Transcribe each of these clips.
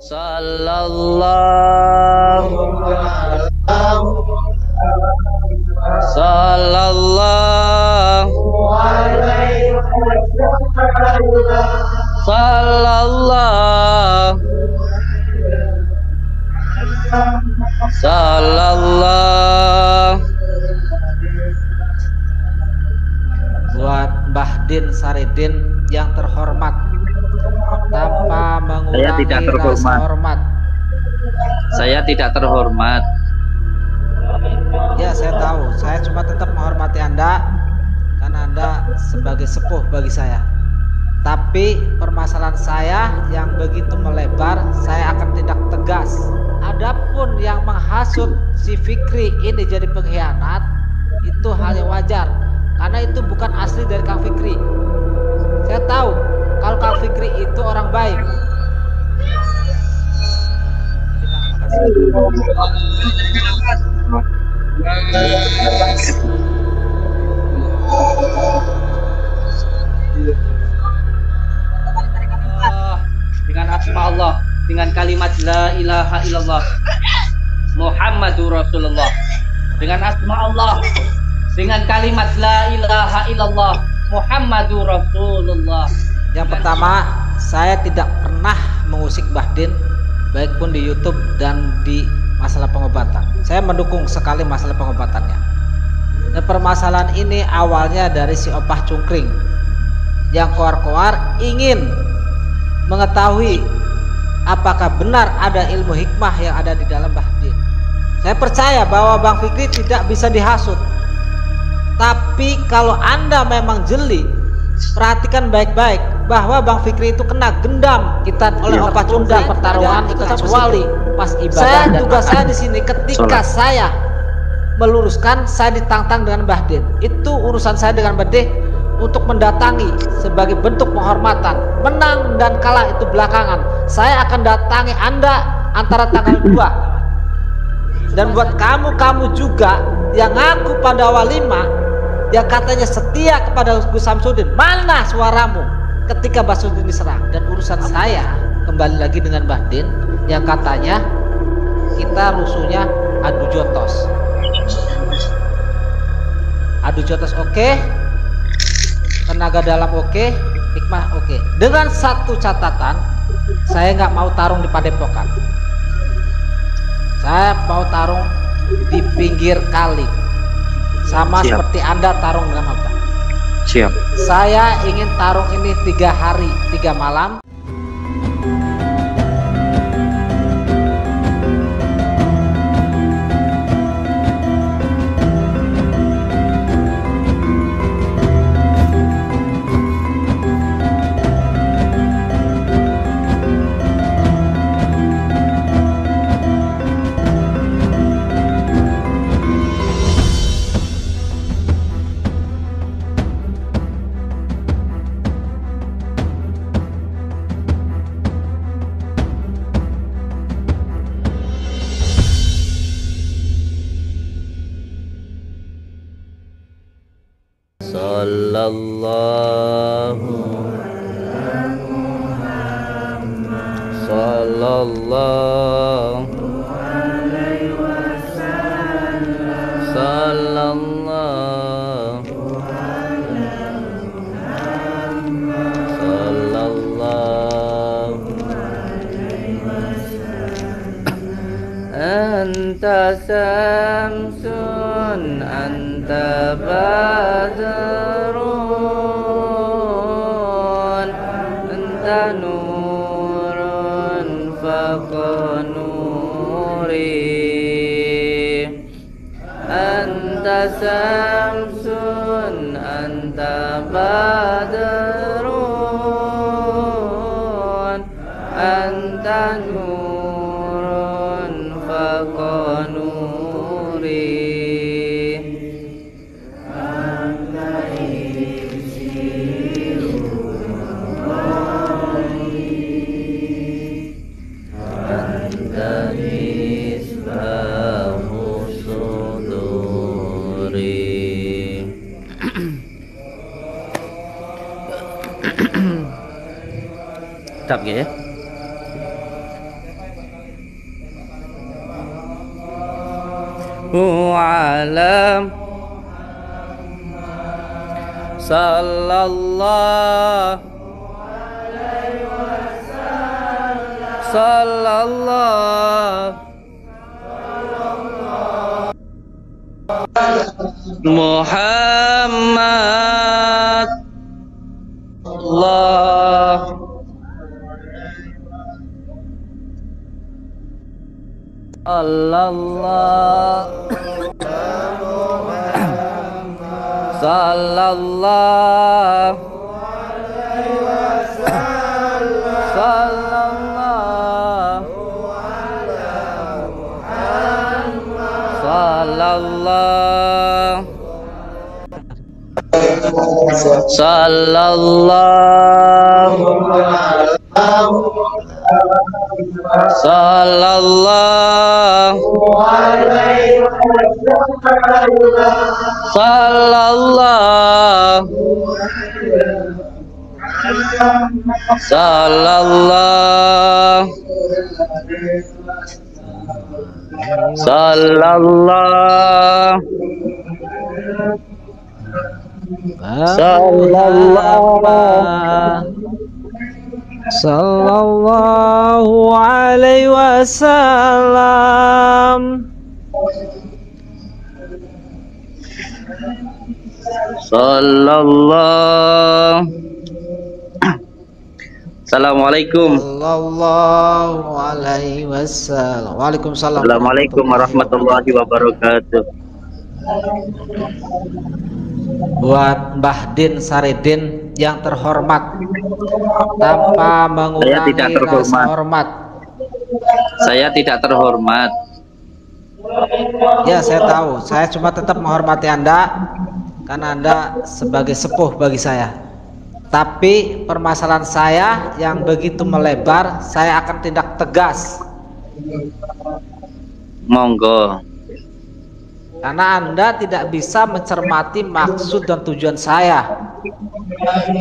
Sallallahu Sallallahu Sallallahu Sallallahu. Buat Mbah Din Saridin yang terhormat, tanpa mengurangi rasa hormat. Saya tidak terhormat. Ya, saya tahu. Saya cuma tetap menghormati Anda karena Anda sebagai sepuh bagi saya. Tapi permasalahan saya yang begitu melebar, saya akan tindak tegas. Adapun yang menghasut si Fikri ini jadi pengkhianat, itu hal yang wajar karena itu bukan asli dari Kang Fikri. Saya tahu kalau Kang Fikri itu orang baik. Dengan asma Allah, dengan kalimat la ilaha illallah Muhammadur Rasulullah, dengan asma Allah, dengan kalimat la ilaha illallah Muhammadur Rasulullah. Yang pertama, saya tidak pernah mengusik Mbah Din, baik pun di YouTube dan di masalah pengobatan. Saya mendukung sekali masalah pengobatannya. Dan permasalahan ini awalnya dari si Opah Cungkring yang koar-koar ingin mengetahui apakah benar ada ilmu hikmah yang ada di dalam Mbah Din. Saya percaya bahwa Bang Fikri tidak bisa dihasut. Tapi kalau Anda memang jeli, perhatikan baik-baik bahwa Bang Fikri itu kena gendam kita oleh Opah Cungkring pertarungan kecuali pas ibadah. Saya di sini ketika saya meluruskan, saya ditantang dengan Mbah Din. Itu urusan saya dengan Mbah Din untuk mendatangi sebagai bentuk penghormatan. Menang dan kalah itu belakangan. Saya akan datangi Anda antara tanggal 2. Dan buat kamu juga yang ngaku pada walimah, yang katanya setia kepada Gus Samsudin, mana suaramu ketika Mbah Samsudin diserang? Dan urusan saya kembali lagi dengan Mbah Din yang katanya kita rusuhnya adu jotos. Adu jotos oke. Tenaga dalam oke, hikmah oke. Dengan satu catatan, saya nggak mau tarung di padepokan. Saya mau tarung di pinggir kali, sama seperti Anda tarung dengan apa? Siap. Saya ingin tarung ini 3 hari 3 malam. Sallallahu Sallallahu Sallallahu Sallallahu. Anta samsun anta badrun anta nurun faqa nuri. Anta samsun anta badrun anta nurun faqa nuri. Tetap ya. ala sallallahu Muhammad Allah sallallahu alaihi wasallam. Assalamualaikum. Sallallahu alaihi wasallam. Waalaikumsalam. Assalamualaikum warahmatullahi wabarakatuh. Buat Mbah Din Saridin yang terhormat, tanpa mengurangi rasa hormat. Saya tidak terhormat. Ya, saya tahu. Saya cuma tetap menghormati Anda karena Anda sebagai sepuh bagi saya. Tapi permasalahan saya yang begitu melebar, saya akan tindak tegas. Monggo. Karena Anda tidak bisa mencermati maksud dan tujuan saya.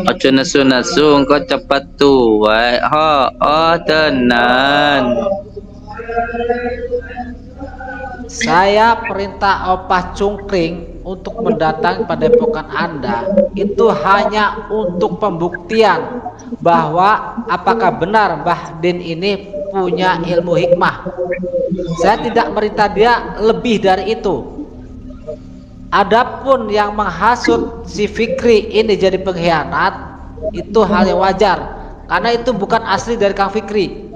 Ojo nesu-nesu engko cepet tuwek. Tenan. Saya perintah Opah Cungkring untuk mendatangi padepokan Anda itu hanya untuk pembuktian bahwa apakah benar Mbah Din ini punya ilmu hikmah. Saya tidak merintah dia lebih dari itu. Adapun yang menghasut si Fikri ini jadi pengkhianat, itu hal yang wajar karena itu bukan asli dari Kang Fikri.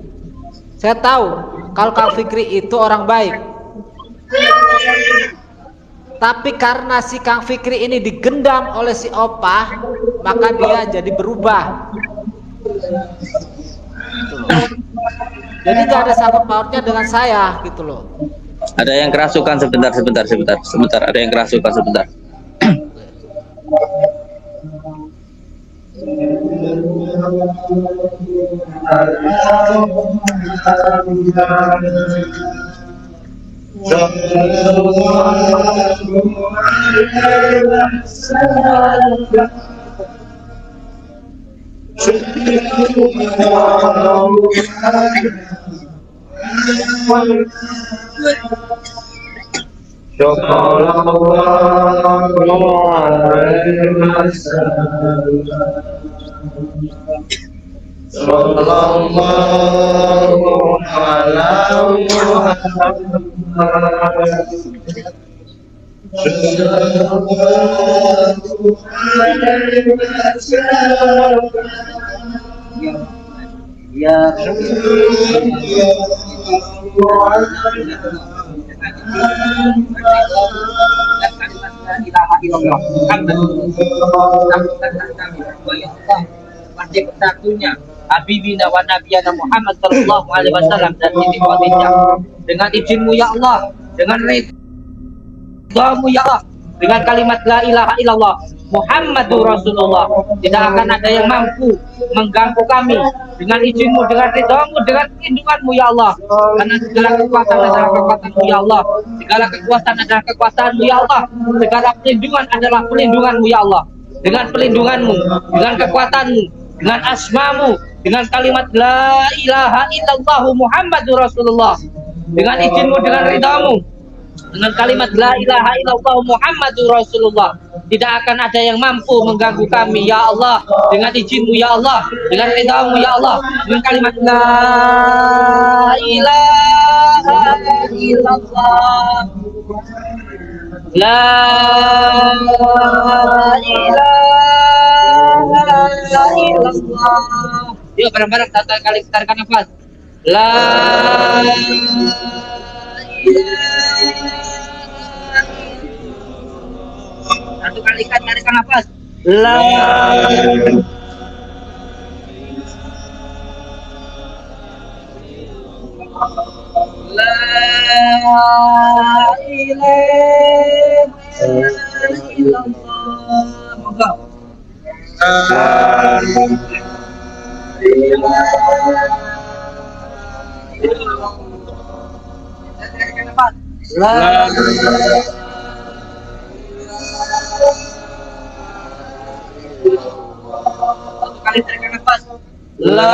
Saya tahu kalau Kang Fikri itu orang baik, tapi karena si Kang Fikri ini digendam oleh si Opah, maka dia jadi berubah. Jadi gak ada sangkut pautnya dengan saya gitu loh. Ada yang kerasukan sebentar. Ada yang kerasukan sebentar. Satunya Habibina wa Nabiyana Muhammad sallallahu alaihi wasallam dan titik Khadijah. Dengan izinmu ya Allah, dengan ridhamu ya Allah, dengan kalimat la ilaha illallah Muhammadur Rasulullah, tidak akan ada yang mampu mengganggu kami. Dengan izinmu, dengan ridhamu, dengan perlindunganmu ya Allah, karena segala kekuatan adalah kekuatanmu ya Allah, segala kekuatan adalah kekuatanmu ya Allah, segala perlindungan adalah perlindunganmu ya Allah. Dengan perlindunganmu, dengan kekuatanmu, dengan asmamu, dengan kalimat la ilaha illallah Muhammadur Rasulullah, dengan izinmu, dengan ridhamu, dengan kalimat la ilaha illallah Muhammadur Rasulullah. Tidak akan ada yang mampu mengganggu kami ya Allah, dengan izin-Mu ya Allah, dengan ridha-Mu ya Allah, dengan kalimat la ilaha illallah, la ilaha illallah. Yuk bareng-bareng satu kali kita tarik nafas. La satu kali ikan tarik nafas. La ilaha illallah. Moga. La satu kali tarik nafas. La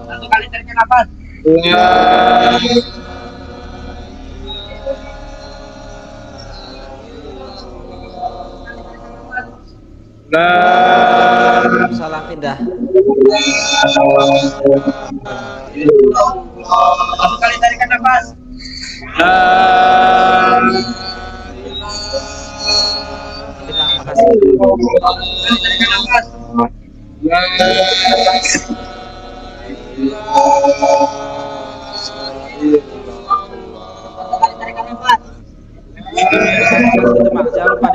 satu kali tarik nafas. Salah pindah. Satu kali tarik nafas. Terima kasih. Satu kali tarik nafas. Satu kali tarik nafas. Demang, jangan lupa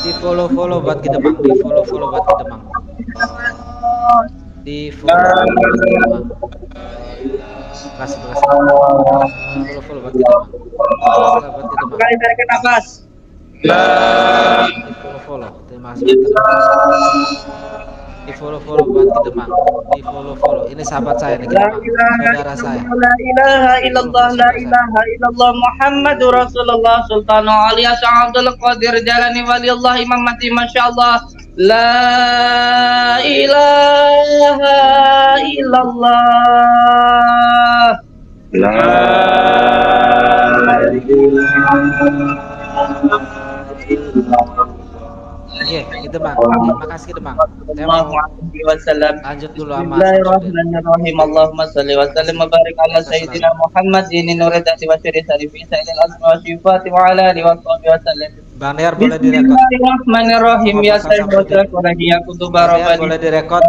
di follow buat kita Demang. Di follow buat kita Demang. Di follow buat kita Demang. Di follow buat kita Demang. Makasih. Follow buat kita Demang. Buat kita Demang. Kali tarik nafas. Di follow. Terima kasih buat kita Demang. Di follow buat kita Demang. Di follow. Ini sahabat saya nih, kita saudara saya. La ilaha illallah, la ilaha illallah Muhammadur Rasulullah Sultan Ali Abdul Qadir Jalani Waliullah Imam Mati masyaallah. La ilaha illallah. La Oke, kita Bang. Terima kasih kita Bang. Lanjut dulu sama. Bismillahirrahmanirrahim. Allahumma shalli wa sallim wa barik ala sayyidina Muhammad dini nuridati wa syiri sarifi sayyidil asma wa syifati wa ala alihi wa sahbihi wa sallim. Bang Niar boleh direkod. Bismillahirrahmanirrahim. Ya sayyidina ya kutuba rabbani. Boleh direkod.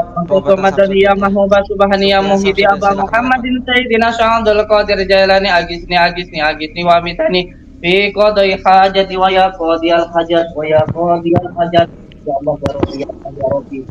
Madaniya mahmuba subhaniya muhidi aba Muhammadin sayyidina Syahadul Qadir Jailani agisni wa mitani fi qadai hajati wa ya qadiyal hajat wa ya qadiyal hajat. Ya Allah barokah ya Rabbi.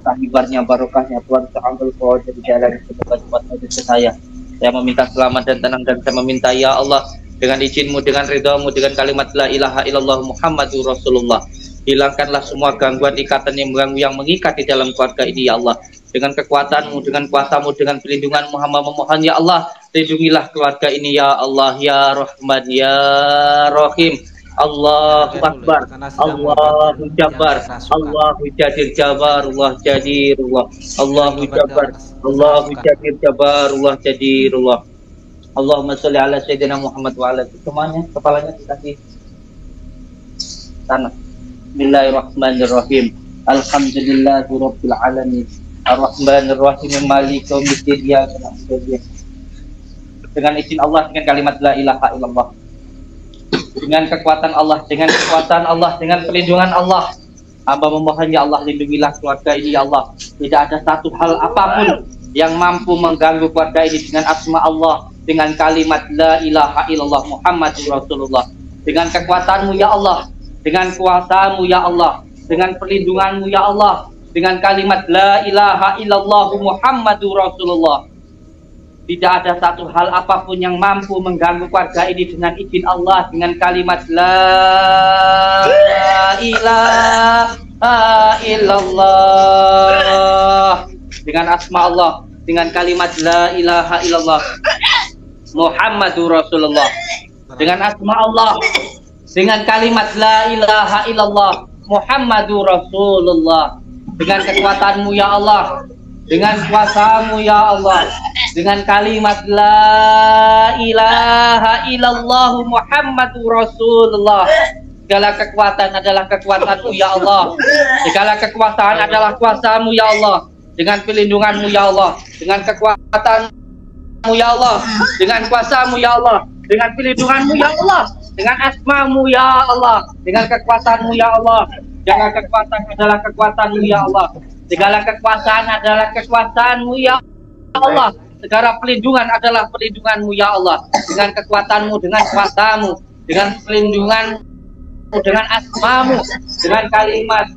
Sahibarnya barokahnya Tuhan Syahadul Qadir Jailani semoga cepat rezeki saya. Saya meminta selamat dan tenang dan saya meminta ya Allah dengan izin-Mu, dengan ridha-Mu, dengan kalimat la ilaha illallah Muhammadur Rasulullah. Hilangkanlah semua gangguan ikatan yang mengganggu, yang mengikat di dalam keluarga ini ya Allah. Dengan kekuatan-Mu, dengan kuasa-Mu, dengan perlindungan-Mu, hamba memohon ya Allah, lindungilah keluarga ini ya Allah, ya Rahman, ya Rahim. Allahu Akbar, Allahu Jabbar, Allahu Jadir Jabbar, Allah Jadirullah, Allahu Jabbar, Allahu Jadir Jabbar, Allah Jadirullah. Allahumma sholli ala sayyidina Muhammad wa ala semuanya, kepalanya dikasih tanah. Bismillahirrahmanirrahim. Alhamdulillahirabbil alamin. Ar-Rahmanir-Rahim. Maliki yaumiddin. Iyyaka na'budu. Dengan izin Allah, dengan kalimat la ilaha illallah. Dengan kekuatan Allah, dengan perlindungan Allah. Hamba memohon ya Allah, lindungilah keluarga ini ya Allah. Tidak ada satu hal apapun yang mampu mengganggu keluarga ini dengan asma Allah, dengan kalimat la ilaha illallah Muhammadur Rasulullah. Dengan kekuatan-Mu ya Allah, dengan kuasa-Mu ya Allah, dengan perlindungan-Mu ya Allah, dengan kalimat la ilaha illallah Muhammadur Rasulullah. Tidak ada satu hal apapun yang mampu mengganggu keluarga ini dengan izin Allah, dengan kalimat la ilaha illallah, dengan asma Allah, dengan kalimat la ilaha illallah Muhammadur Rasulullah, dengan asma Allah, dengan kalimat la ilaha illallah Muhammadur Rasulullah. dengan kekuatanmu ya Allah, dengan kuasamu ya Allah, dengan kalimat la ilaha illallah Muhammadur Rasulullah. Segala kekuatan adalah kekuatanmu ya Allah, segala kekuasaan adalah kuasamu ya Allah, dengan pelindunganmu ya Allah, dengan kekuatanmu ya Allah, dengan kuasamu ya Allah, dengan pelindunganmu ya Allah, dengan asmamu ya Allah, dengan kekuatanmu ya Allah. Segala kekuatan adalah kekuatanmu ya Allah, segala kekuasaan adalah kekuasaanmu ya Allah, segala pelindungan adalah pelindunganmu ya Allah, dengan kekuatanmu, dengan kuasamu, dengan pelindunganmu, dengan asmamu, dengan kalimat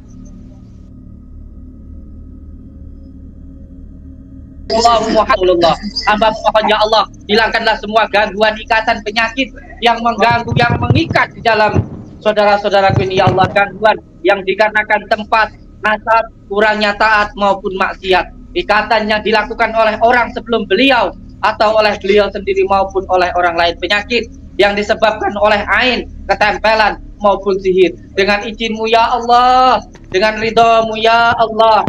Allahumma hamba mohon ya Allah, hilangkanlah semua gangguan, ikatan, penyakit yang mengganggu, yang mengikat di dalam saudara-saudaraku ini ya Allah, gangguan yang dikarenakan tempat, nasab, kurangnya taat maupun maksiat, ikatan yang dilakukan oleh orang sebelum beliau atau oleh beliau sendiri maupun oleh orang lain, penyakit yang disebabkan oleh ain, ketempelan maupun sihir, dengan izinmu ya Allah, dengan ridhamu ya Allah,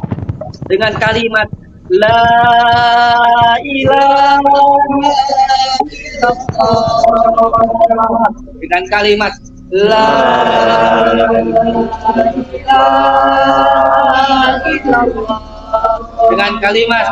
dengan kalimat la ilaha illallah, dengan kalimat la ilaha illallah, dengan kalimat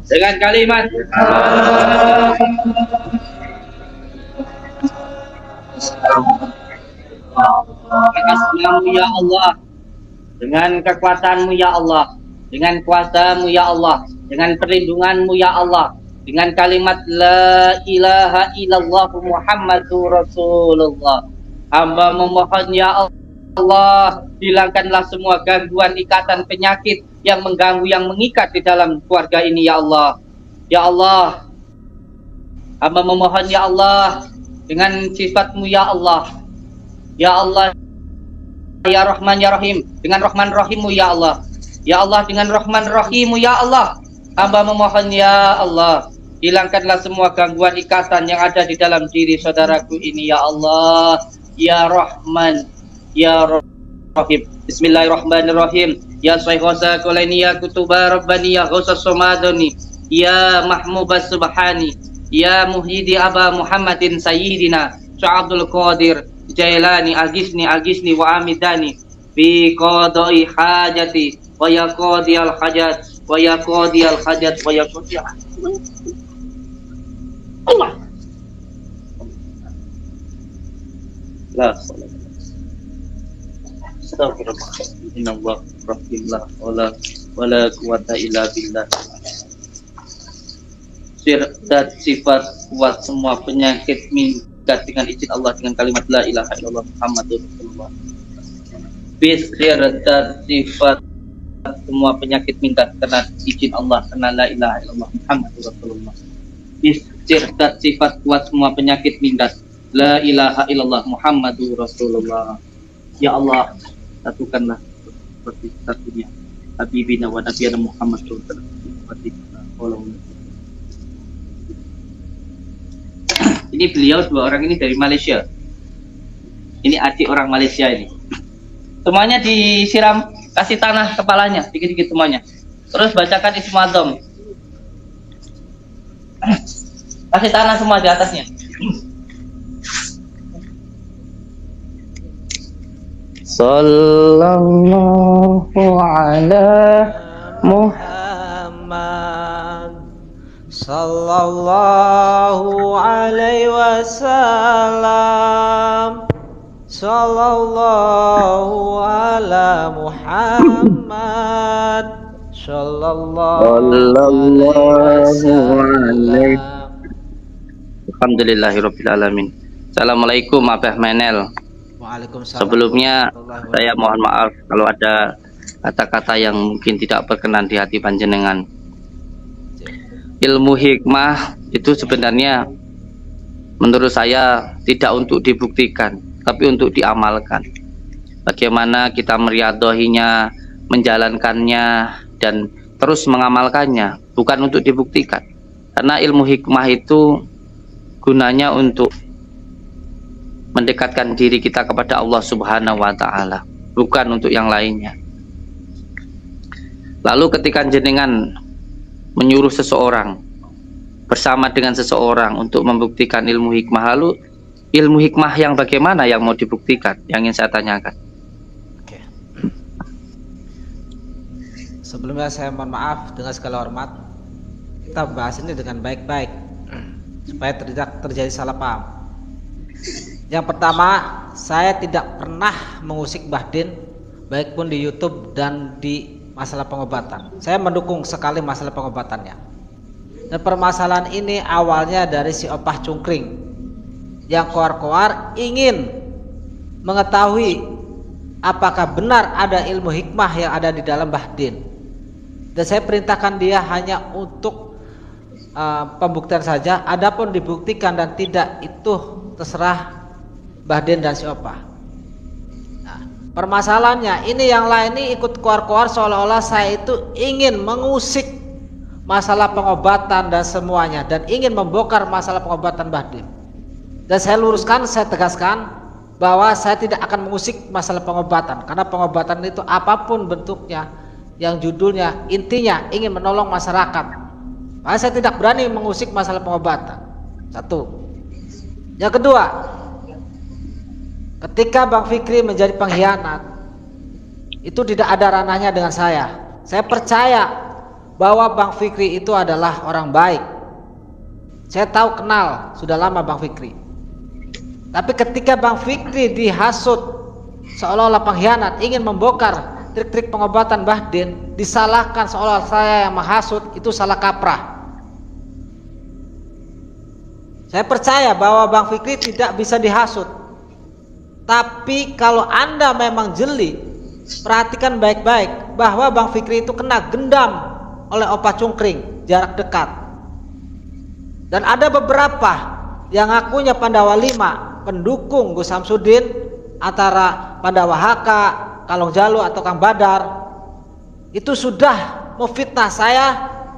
dengan kalimat asmamu ya Allah, dengan kekuatanmu ya Allah, dengan kuasamu ya Allah, dengan perlindunganmu ya Allah, dengan kalimat la ilaha illallah Muhammadur Rasulullah. Hamba memohon ya Allah, hilangkanlah semua gangguan, ikatan, penyakit yang mengganggu, yang mengikat di dalam keluarga ini ya Allah. Ya Allah, hamba memohon ya Allah, dengan sifatmu ya Allah, ya Allah, ya Rahman ya Rahim, dengan Rahman Rahimmu ya Allah, ya Allah, dengan Rahman Rahimmu ya Allah, hamba memohon ya Allah, hilangkanlah semua gangguan, ikatan yang ada di dalam diri saudaraku ini ya Allah, ya Rahman ya Rahim. Bismillahirrahmanirrahim. Ya Sayhosa Kulaini, ya Kutuba Rabbani, ya Ghosa Somadoni, ya Mahmubas Subhani, ya Muhyidi Aba Muhammadin Sayyidina Sya'abdul Qadir Jailani, agisni wa amidani bi qada'i hajati wa ya qadiyal hajat wa ya qadiyal hajat wa ya qadiyal Allah. La Astagfirullah, innallaha rahimlah wala quwata illa billah. Dan sifat kuat semua penyakit minggat dengan izin Allah, dengan kalimat la ilaha illallah Muhammadur Rasulullah. Bisir dan sifat semua penyakit minggat karena izin Allah, karena la ilaha illallah Muhammadur Rasulullah. Bisir dan sifat kuat semua penyakit minggat la ilaha illallah Muhammadur Rasulullah. Ya Allah, satukanlah seperti satunya Habibina wa Nabiyana Muhammad sallallahu. Ini beliau, dua orang ini dari Malaysia. Ini adik orang Malaysia ini. Semuanya disiram, kasih tanah kepalanya, dikit-dikit semuanya. Terus bacakan Ismul Adzam. Kasih tanah semua di atasnya. Sallallahu ala Muhammad sallallahu alaihi wasallam, sallallahu ala Muhammad sallallahu alaihi. Alhamdulillahirabbil alamin. Assalamualaikum Abah Menel. Waalaikumsalam. Sebelumnya saya mohon maaf kalau ada kata-kata yang mungkin tidak berkenan di hati panjenengan. Ilmu hikmah itu sebenarnya menurut saya tidak untuk dibuktikan, tapi untuk diamalkan. bagaimana kita meriadhoinya, menjalankannya, dan terus mengamalkannya, bukan untuk dibuktikan. Karena ilmu hikmah itu gunanya untuk mendekatkan diri kita kepada Allah Subhanahu wa Ta'ala, bukan untuk yang lainnya. Lalu ketika jenengan menyuruh seseorang bersama dengan seseorang untuk membuktikan ilmu hikmah, lalu ilmu hikmah yang bagaimana yang mau dibuktikan, yang ingin saya tanyakan? Oke. Sebelumnya saya mohon maaf dengan segala hormat, kita bahas ini dengan baik-baik supaya tidak terjadi salah paham. Yang pertama, saya tidak pernah mengusik Mbah Din, baik pun di YouTube dan di masalah pengobatan. Saya mendukung sekali masalah pengobatannya. Dan permasalahan ini awalnya dari si Opah Cungkring yang koar-koar ingin mengetahui apakah benar ada ilmu hikmah yang ada di dalam Mbah Din. Dan saya perintahkan dia hanya untuk pembuktian saja. Adapun dibuktikan dan tidak itu terserah Mbah Din dan si Opah. Permasalahannya ini yang lain ini ikut koar-koar seolah-olah saya itu ingin mengusik masalah pengobatan dan semuanya, dan ingin membongkar masalah pengobatan Mbah Din. Dan saya luruskan, saya tegaskan bahwa saya tidak akan mengusik masalah pengobatan, karena pengobatan itu apapun bentuknya, yang judulnya intinya ingin menolong masyarakat, maka saya tidak berani mengusik masalah pengobatan. Satu. Yang kedua, ketika Bang Fikri menjadi pengkhianat, itu tidak ada ranahnya dengan saya. Saya percaya bahwa Bang Fikri itu adalah orang baik. Saya tahu kenal sudah lama Bang Fikri. Tapi ketika Bang Fikri dihasut seolah-olah pengkhianat, ingin membongkar trik-trik pengobatan Mbah Din, disalahkan seolah saya yang menghasut, itu salah kaprah. Saya percaya bahwa Bang Fikri tidak bisa dihasut. Tapi kalau Anda memang jeli, perhatikan baik-baik bahwa Bang Fikri itu kena gendam oleh Opah Cungkring jarak dekat. Dan ada beberapa yang ngakunya Pandawa 5 pendukung Gus Samsudin, antara Pandawa HK, Kalong Jalu atau Kang Badar, itu sudah memfitnah saya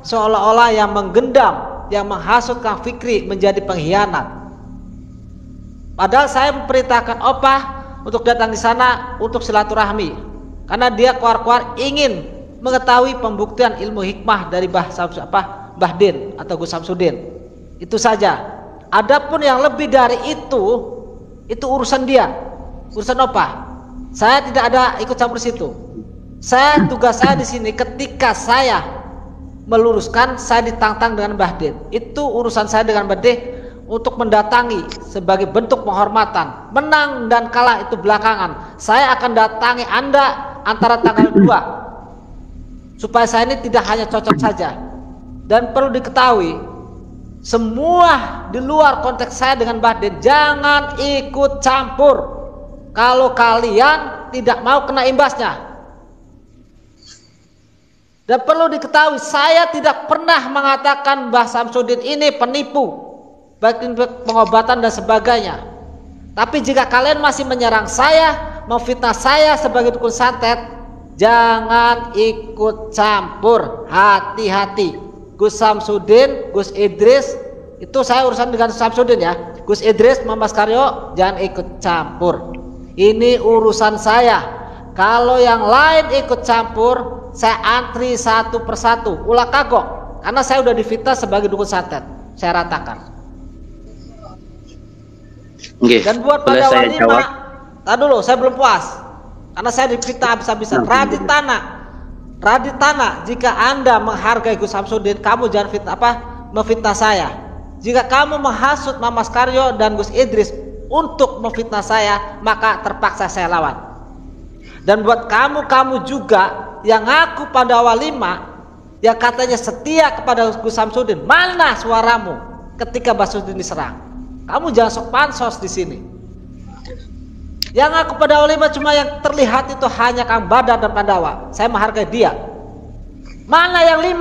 seolah-olah yang menggendam, yang menghasut Kang Fikri menjadi pengkhianat. Padahal saya memperintahkan Opah untuk datang di sana untuk silaturahmi, karena dia koar-koar ingin mengetahui pembuktian ilmu hikmah dari Mbah Din atau Gus Samsudin. Itu saja. Adapun yang lebih dari itu urusan dia, urusan Opah. Saya tidak ada ikut campur situ. Tugas saya di sini ketika saya meluruskan, saya ditantang dengan Mbah Din. Itu urusan saya dengan Mbah Din untuk mendatangi sebagai bentuk penghormatan. Menang dan kalah itu belakangan. Saya akan datangi Anda antara tanggal 2, supaya saya ini tidak hanya cocok saja. Dan perlu diketahui, semua di luar konteks saya dengan Mbah Din jangan ikut campur kalau kalian tidak mau kena imbasnya. Dan perlu diketahui, saya tidak pernah mengatakan Mbah Samsudin ini penipu, baik pengobatan dan sebagainya. Tapi jika kalian masih menyerang saya, memfitnah saya sebagai dukun santet, jangan ikut campur. Hati-hati. Gus Samsudin, Gus Idris, itu saya urusan dengan Samsudin ya. Gus Idris, Mas Karyo, jangan ikut campur. Ini urusan saya. Kalau yang lain ikut campur, saya antri satu persatu, ulah kagok, karena saya udah difitnah sebagai dukun santet. Saya ratakan. Dan buat Pandawa 5, tak dulu, saya belum puas, karena saya difitnah habis-habisan. Raditana, jika Anda menghargai Gus Samsudin, kamu jangan memfitnah saya. Jika kamu menghasut Mas Karyo dan Gus Idris untuk memfitnah saya, maka terpaksa saya lawan. Dan buat kamu juga yang ngaku Pandawa 5, yang katanya setia kepada Gus Samsudin, mana suaramu ketika Mbah Samsudin diserang? Kamu jangan sok pansos di sini. Yang ngaku Pandawa 5 cuma yang terlihat itu hanya Kang Badar dan Pandawa. Saya menghargai dia. Mana yang 5?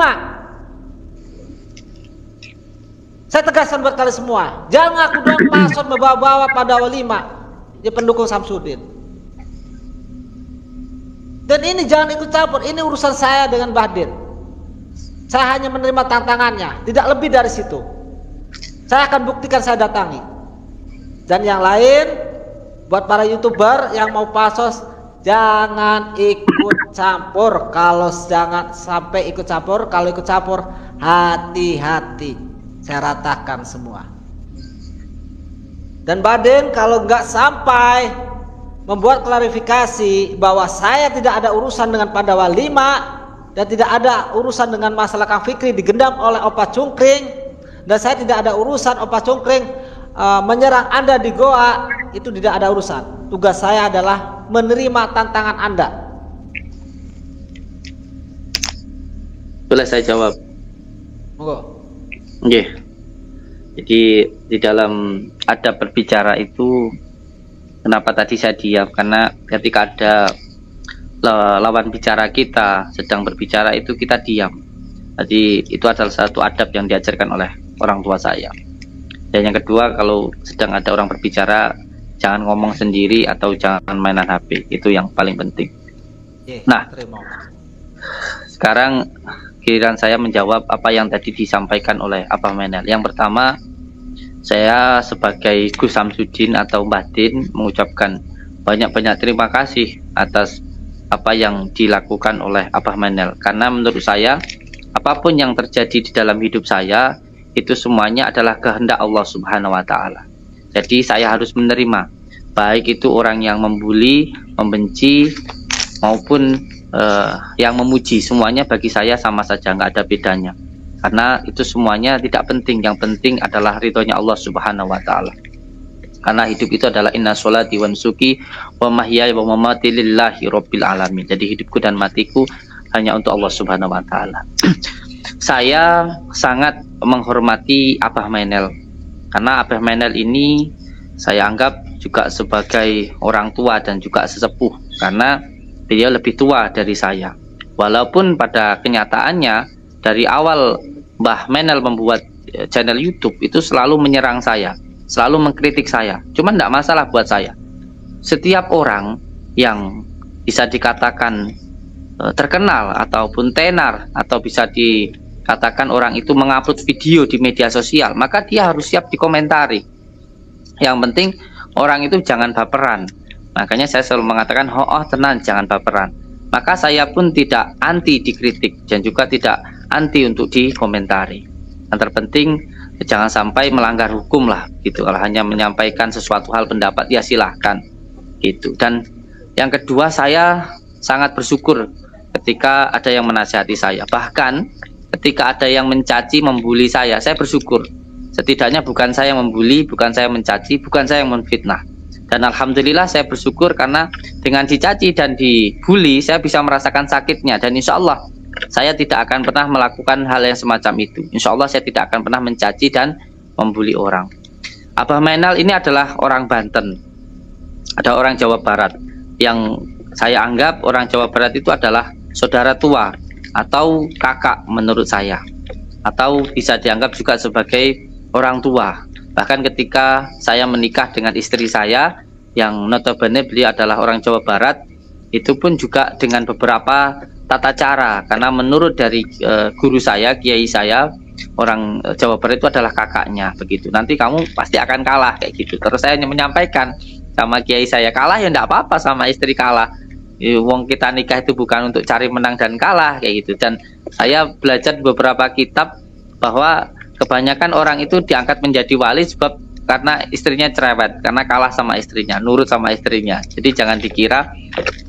Saya tegaskan buat kalian semua, jangan ngaku doang pansos membawa-bawa Pandawa 5 dia pendukung Samsudin. Dan ini jangan ikut campur, ini urusan saya dengan Bahdin. Saya hanya menerima tantangannya, tidak lebih dari situ. Saya akan buktikan, saya datangi. Dan yang lain, buat para YouTuber yang mau pasos, jangan ikut campur. Jangan sampai ikut campur. Kalau ikut campur, hati-hati, saya ratakan semua. Dan Bahdin kalau nggak sampai membuat klarifikasi bahwa saya tidak ada urusan dengan Pandawa 5 dan tidak ada urusan dengan masalah Kang Fikri digendam oleh Opa Cungkring, dan saya tidak ada urusan Opa Cungkring menyerang Anda di goa, itu tidak ada urusan. Tugas saya adalah menerima tantangan Anda. Boleh saya jawab? Monggo. Yeah. Jadi di dalam adab berbicara itu, kenapa tadi saya diam? Karena ketika ada lawan bicara kita sedang berbicara itu kita diam. Jadi itu adalah satu adab yang diajarkan oleh orang tua saya. Dan yang kedua, kalau sedang ada orang berbicara, jangan ngomong sendiri atau jangan mainan HP. Itu yang paling penting. Nah, sekarang giliran saya menjawab apa yang tadi disampaikan oleh Abah Menel. Yang pertama, saya sebagai Gus Samsudin atau Bahdin mengucapkan banyak-banyak terima kasih atas apa yang dilakukan oleh Abah Menel. Karena menurut saya, apapun yang terjadi di dalam hidup saya, itu semuanya adalah kehendak Allah Subhanahu wa Ta'ala. Jadi saya harus menerima, baik itu orang yang membuli, membenci, maupun yang memuji, semuanya bagi saya sama saja, nggak ada bedanya. Karena itu semuanya tidak penting, yang penting adalah ridhonya Allah Subhanahu wa Ta'ala. Karena hidup itu adalah inna sholati wa nusuki wa mahyaya wa mamati lillahi rabbil alamin. Jadi hidupku dan matiku hanya untuk Allah Subhanahu wa Ta'ala. Saya sangat menghormati Abah Menel, karena Abah Menel ini saya anggap juga sebagai orang tua dan juga sesepuh, karena beliau lebih tua dari saya. Walaupun pada kenyataannya dari awal Mbah Menel membuat channel YouTube itu selalu menyerang saya, selalu mengkritik saya. Cuman tidak masalah buat saya. Setiap orang yang bisa dikatakan terkenal ataupun tenar, atau bisa dikatakan orang itu mengupload video di media sosial, maka dia harus siap dikomentari. Yang penting orang itu jangan baperan. Makanya saya selalu mengatakan, oh tenang, jangan baperan. Maka saya pun tidak anti dikritik dan juga tidak anti untuk dikomentari. Yang terpenting jangan sampai melanggar hukum lah gitu. Kalau hanya menyampaikan sesuatu hal pendapat, ya silahkan gitu. Dan yang kedua, saya sangat bersyukur ketika ada yang menasihati saya. Bahkan ketika ada yang mencaci, membuli saya bersyukur. Setidaknya bukan saya yang membuli, bukan saya mencaci, bukan saya yang menfitnah. Dan alhamdulillah saya bersyukur, karena dengan dicaci dan dibully saya bisa merasakan sakitnya. Dan insya Allah saya tidak akan pernah melakukan hal yang semacam itu. Insya Allah saya tidak akan pernah mencaci dan membuli orang. Abah Menel ini adalah orang Banten, ada orang Jawa Barat, yang saya anggap orang Jawa Barat itu adalah saudara tua atau kakak menurut saya, atau bisa dianggap juga sebagai orang tua. Bahkan ketika saya menikah dengan istri saya yang notabene beliau adalah orang Jawa Barat, itu pun juga dengan beberapa tata cara, karena menurut dari guru saya, kiai saya, orang Jawa Barat itu adalah kakaknya begitu. Nanti kamu pasti akan kalah kayak gitu. Terus saya hanya menyampaikan sama kiai saya, kalah ya enggak apa-apa, sama istri kalah. Wong kita nikah itu bukan untuk cari menang dan kalah kayak gitu. Dan saya belajar beberapa kitab bahwa kebanyakan orang itu diangkat menjadi wali sebab karena istrinya cerewet, karena kalah sama istrinya, nurut sama istrinya. Jadi jangan dikira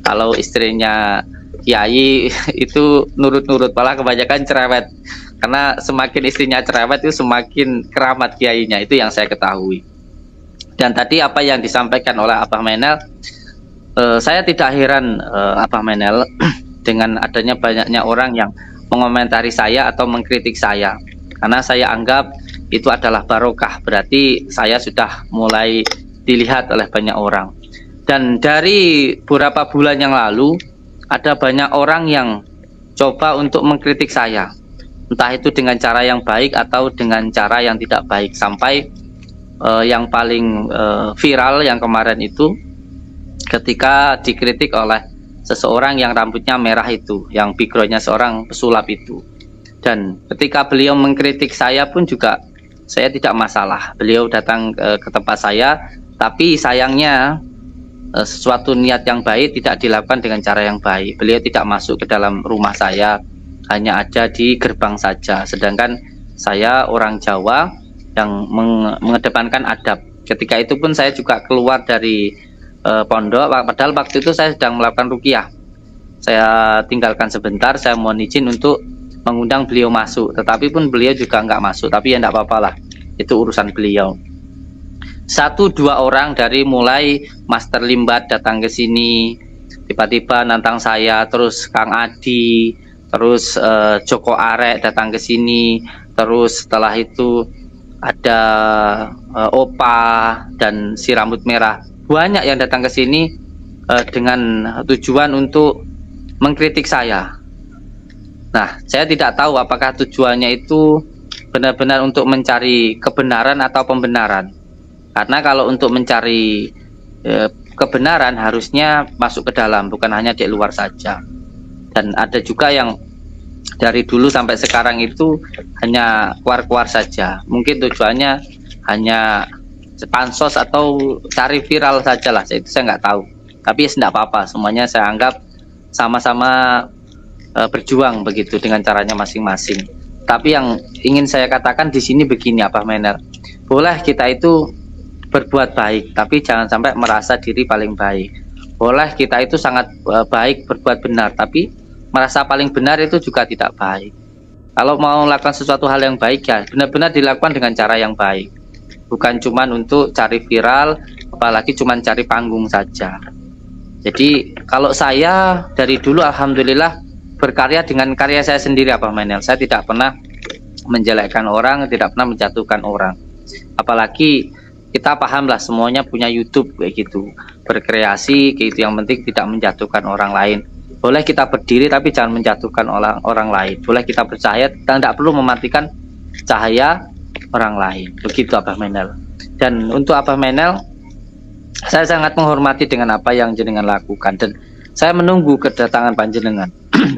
kalau istrinya kiai itu nurut-nurut, malah kebanyakan cerewet. Karena semakin istrinya cerewet itu semakin keramat kiainya, itu yang saya ketahui. Dan tadi apa yang disampaikan oleh Abah Menel, saya tidak heran Abah Menel dengan adanya banyaknya orang yang mengomentari saya atau mengkritik saya, karena saya anggap itu adalah barokah, berarti saya sudah mulai dilihat oleh banyak orang. Dan dari beberapa bulan yang lalu ada banyak orang yang coba untuk mengkritik saya, entah itu dengan cara yang baik atau dengan cara yang tidak baik. Sampai yang paling viral yang kemarin itu ketika dikritik oleh seseorang yang rambutnya merah itu, yang backgroundnya seorang pesulap itu. Dan ketika beliau mengkritik saya pun juga saya tidak masalah. Beliau datang ke tempat saya, tapi sayangnya sesuatu niat yang baik tidak dilakukan dengan cara yang baik. Beliau tidak masuk ke dalam rumah saya, hanya ada di gerbang saja. Sedangkan saya orang Jawa yang mengedepankan adab. Ketika itu pun saya juga keluar dari pondok, padahal waktu itu saya sedang melakukan ruqyah. Saya tinggalkan sebentar, saya mohon izin untuk mengundang beliau masuk, tetapi pun beliau juga nggak masuk. Tapi ya enggak apa-apa lah, itu urusan beliau. 1-2 orang dari mulai Master Limbat datang ke sini, tiba-tiba nantang saya, terus Kang Adi, terus Joko Arek datang ke sini, terus setelah itu ada Opa dan si rambut merah. Banyak yang datang ke sini dengan tujuan untuk mengkritik saya. Nah, saya tidak tahu apakah tujuannya itu benar-benar untuk mencari kebenaran atau pembenaran. Karena kalau untuk mencari kebenaran harusnya masuk ke dalam, bukan hanya di luar saja. Dan ada juga yang dari dulu sampai sekarang itu hanya keluar-keluar saja. Mungkin tujuannya hanya pansos atau cari viral saja lah. Itu saya nggak tahu. Tapi ya tidak apa-apa. Semuanya saya anggap sama-sama berjuang begitu dengan caranya masing-masing. Tapi yang ingin saya katakan di sini begini, Abah Mener, boleh kita itu berbuat baik, tapi jangan sampai merasa diri paling baik. Boleh kita itu sangat baik, berbuat benar, tapi merasa paling benar itu juga tidak baik. Kalau mau melakukan sesuatu hal yang baik ya benar-benar dilakukan dengan cara yang baik, bukan cuman untuk cari viral, apalagi cuman cari panggung saja. Jadi kalau saya dari dulu alhamdulillah berkarya dengan karya saya sendiri, Abah Menel. Saya tidak pernah menjelekkan orang, tidak pernah menjatuhkan orang. Apalagi kita pahamlah semuanya punya YouTube kayak gitu, berkreasi kayak gitu. Yang penting tidak menjatuhkan orang lain. Boleh kita berdiri tapi jangan menjatuhkan orang lain. Boleh kita bercahaya, kita tidak perlu mematikan cahaya orang lain. Begitu Abah Menel. Dan untuk Abah Menel, saya sangat menghormati dengan apa yang jenengan lakukan, dan saya menunggu kedatangan panjenengan.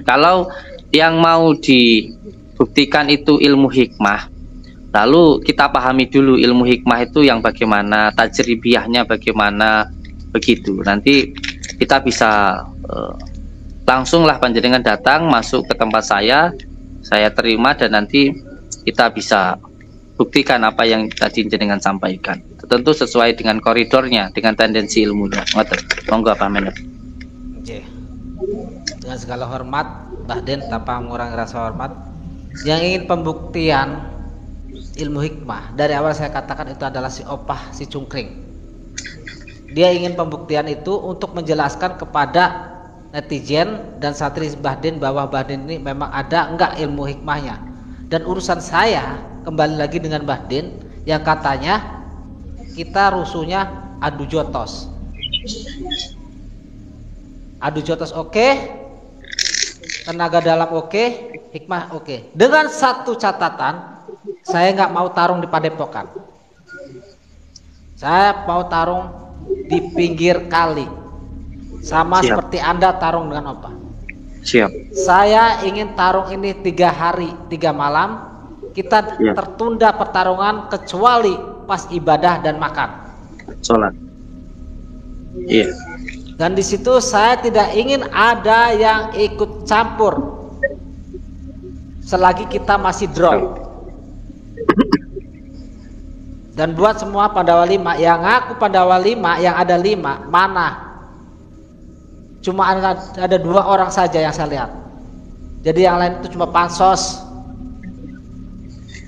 Kalau yang mau dibuktikan itu ilmu hikmah, lalu kita pahami dulu ilmu hikmah itu yang bagaimana, tajribiyahnya bagaimana, begitu. Nanti kita bisa langsunglah panjenengan datang masuk ke tempat saya terima, dan nanti kita bisa buktikan apa yang tadi jenengan sampaikan. Tentu sesuai dengan koridornya, dengan tendensi ilmunya. Monggo Pak Menel. Dengan segala hormat, Bahden tanpa mengurangi rasa hormat, yang ingin pembuktian ilmu hikmah dari awal saya katakan itu adalah si Opah, si Cungkring. Dia ingin pembuktian itu untuk menjelaskan kepada netizen dan santri Bahden bahwa Bahden ini memang ada enggak ilmu hikmahnya. Dan urusan saya kembali lagi dengan Bahden yang katanya kita rusuhnya adu jotos. Adu jotos oke. Tenaga dalam oke, hikmah oke. Dengan satu catatan, saya nggak mau tarung di Padepokan. Saya mau tarung di pinggir kali, sama Siap. Seperti Anda tarung dengan Opa. Siap. Saya ingin tarung ini 3 hari 3 malam. Kita tertunda pertarungan kecuali pas ibadah dan makan. Sholat. Iya. Dan di situ saya tidak ingin ada yang ikut campur selagi kita masih draw. Dan buat semua Pandawa 5 yang ngaku Pandawa 5, yang ada 5 mana? Cuma ada 2 orang saja yang saya lihat. Jadi yang lain itu cuma pansos.